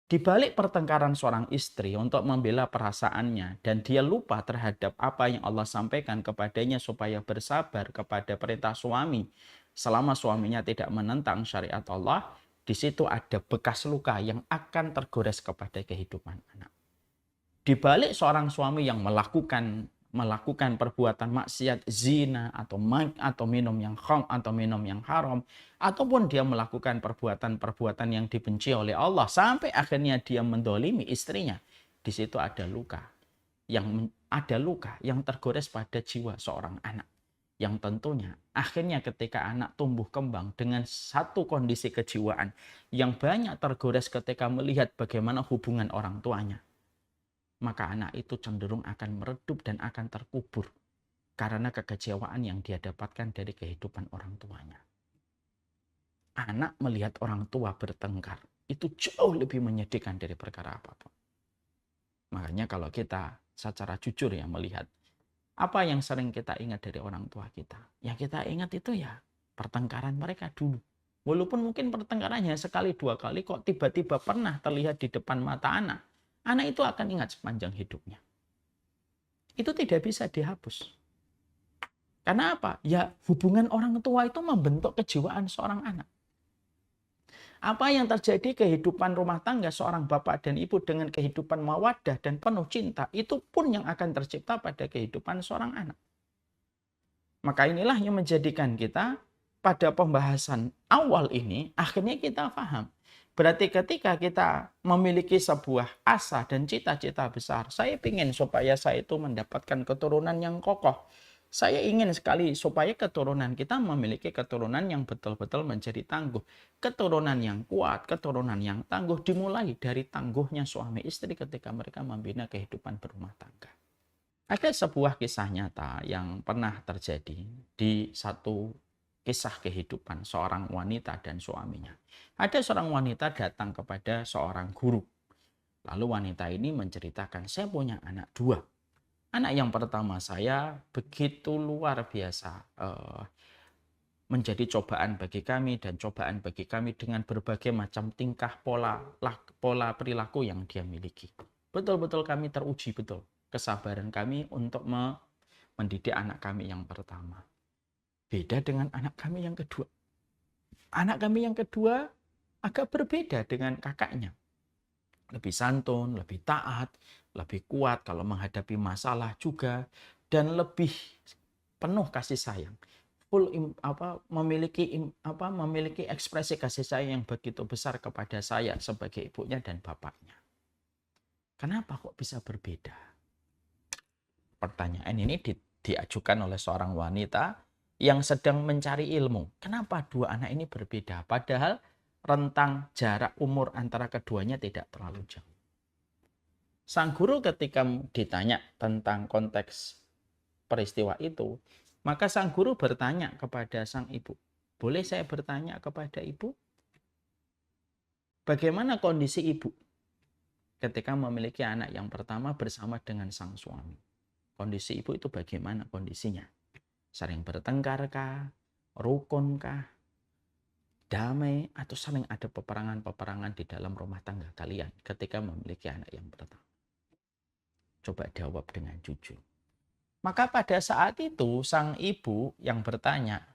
Di balik pertengkaran seorang istri untuk membela perasaannya dan dia lupa terhadap apa yang Allah sampaikan kepadanya supaya bersabar kepada perintah suami selama suaminya tidak menentang syariat Allah, di situ ada bekas luka yang akan tergores kepada kehidupan anak. Di balik seorang suami yang melakukan perbuatan maksiat, zina atau minum yang haram, ataupun dia melakukan perbuatan-perbuatan yang dibenci oleh Allah sampai akhirnya dia mendolimi istrinya, di situ ada luka yang tergores pada jiwa seorang anak, yang tentunya akhirnya ketika anak tumbuh kembang dengan satu kondisi kejiwaan yang banyak tergores ketika melihat bagaimana hubungan orang tuanya, maka anak itu cenderung akan meredup dan akan terkubur karena kekecewaan yang dia dapatkan dari kehidupan orang tuanya. Anak melihat orang tua bertengkar itu jauh lebih menyedihkan dari perkara apapun. Makanya kalau kita secara jujur ya melihat apa yang sering kita ingat dari orang tua kita, yang kita ingat itu ya pertengkaran mereka dulu. Walaupun mungkin pertengkarannya sekali dua kali, kok tiba-tiba pernah terlihat di depan mata anak, anak itu akan ingat sepanjang hidupnya. Itu tidak bisa dihapus. Karena apa? Ya hubungan orang tua itu membentuk kejiwaan seorang anak. Apa yang terjadi kehidupan rumah tangga seorang bapak dan ibu dengan kehidupan mawaddah dan penuh cinta, itu pun yang akan tercipta pada kehidupan seorang anak. Maka inilah yang menjadikan kita pada pembahasan awal ini, akhirnya kita paham. Berarti ketika kita memiliki sebuah asa dan cita-cita besar, saya ingin supaya saya itu mendapatkan keturunan yang kokoh. Saya ingin sekali supaya keturunan kita memiliki keturunan yang betul-betul menjadi tangguh. Keturunan yang kuat, keturunan yang tangguh dimulai dari tangguhnya suami istri ketika mereka membina kehidupan berumah tangga. Ada sebuah kisah nyata yang pernah terjadi di satu kisah kehidupan seorang wanita dan suaminya. Ada seorang wanita datang kepada seorang guru. Lalu wanita ini menceritakan, saya punya anak dua. Anak yang pertama saya begitu luar biasa menjadi cobaan bagi kami dan cobaan bagi kami dengan berbagai macam tingkah pola perilaku yang dia miliki. Betul-betul kami teruji betul kesabaran kami untuk mendidik anak kami yang pertama. Beda dengan anak kami yang kedua. Anak kami yang kedua agak berbeda dengan kakaknya. Lebih santun, lebih taat, lebih kuat kalau menghadapi masalah juga, dan lebih penuh kasih sayang. Memiliki ekspresi kasih sayang yang begitu besar kepada saya sebagai ibunya dan bapaknya. Kenapa kok bisa berbeda? Pertanyaan ini diajukan oleh seorang wanita yang sedang mencari ilmu. Kenapa dua anak ini berbeda? Padahal rentang jarak umur antara keduanya tidak terlalu jauh. Sang guru ketika ditanya tentang konteks peristiwa itu, maka sang guru bertanya kepada sang ibu, boleh saya bertanya kepada ibu? Bagaimana kondisi ibu ketika memiliki anak yang pertama bersama dengan sang suami? Kondisi ibu itu bagaimana kondisinya? Sering bertengkarkah? Rukunkah? Damai? Atau sering ada peperangan-peperangan di dalam rumah tangga kalian ketika memiliki anak yang pertama? Coba jawab dengan jujur. Maka pada saat itu sang ibu yang bertanya,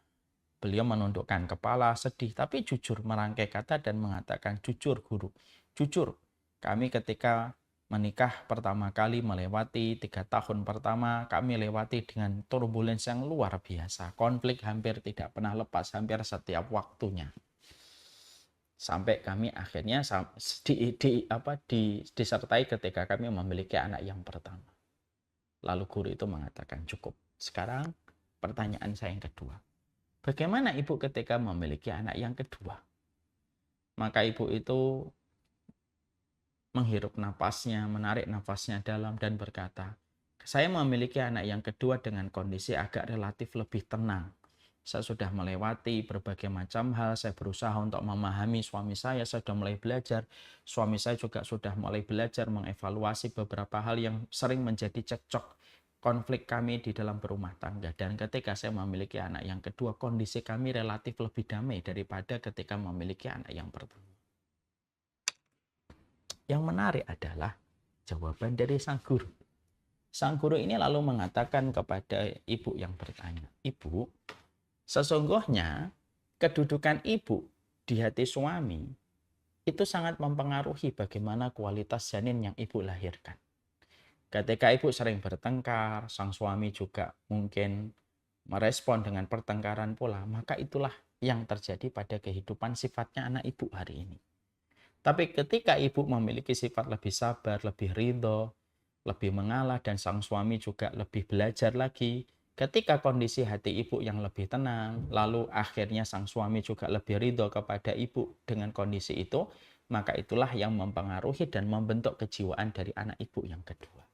beliau menundukkan kepala sedih tapi jujur merangkai kata dan mengatakan, jujur guru, jujur kami ketika menikah pertama kali melewati 3 tahun pertama, kami lewati dengan turbulens yang luar biasa. Konflik hampir tidak pernah lepas, hampir setiap waktunya. Sampai kami akhirnya disertai ketika kami memiliki anak yang pertama. Lalu guru itu mengatakan, cukup. Sekarang pertanyaan saya yang kedua. Bagaimana ibu ketika memiliki anak yang kedua? Maka ibu itu menghirup nafasnya, menarik nafasnya dalam dan berkata, saya memiliki anak yang kedua dengan kondisi agak relatif lebih tenang. Saya sudah melewati berbagai macam hal, saya berusaha untuk memahami suami saya sudah mulai belajar. Suami saya juga sudah mulai belajar mengevaluasi beberapa hal yang sering menjadi cekcok konflik kami di dalam berumah tangga. Dan ketika saya memiliki anak yang kedua, kondisi kami relatif lebih damai daripada ketika memiliki anak yang pertama. Yang menarik adalah jawaban dari sang guru. Sang guru ini lalu mengatakan kepada ibu yang bertanya, "Ibu, sesungguhnya kedudukan ibu di hati suami itu sangat mempengaruhi bagaimana kualitas janin yang ibu lahirkan. Ketika ibu sering bertengkar, sang suami juga mungkin merespon dengan pertengkaran pula, maka itulah yang terjadi pada kehidupan sifatnya anak ibu hari ini. Tapi ketika ibu memiliki sifat lebih sabar, lebih ridho, lebih mengalah, dan sang suami juga lebih belajar lagi, ketika kondisi hati ibu yang lebih tenang, lalu akhirnya sang suami juga lebih ridho kepada ibu dengan kondisi itu, maka itulah yang mempengaruhi dan membentuk kejiwaan dari anak ibu yang kedua.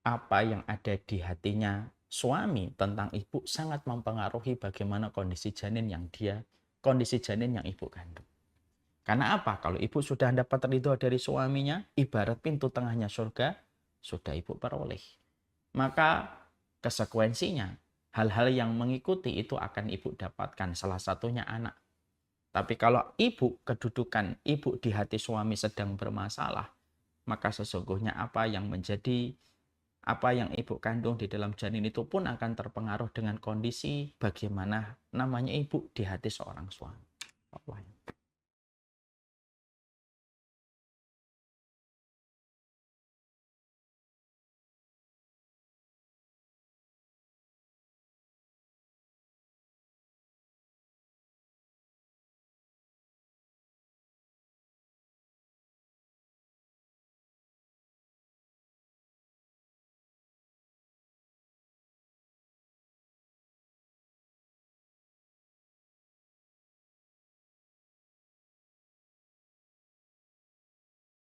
Apa yang ada di hatinya suami tentang ibu sangat mempengaruhi bagaimana kondisi janin yang ibu kandung. Karena apa? Kalau ibu sudah dapat ridho dari suaminya, ibarat pintu tengahnya surga, sudah ibu peroleh. Maka konsekuensinya, hal-hal yang mengikuti itu akan ibu dapatkan, salah satunya anak. Tapi kalau kedudukan ibu di hati suami sedang bermasalah, maka sesungguhnya apa yang ibu kandung di dalam janin itu pun akan terpengaruh dengan kondisi bagaimana namanya ibu di hati seorang suami.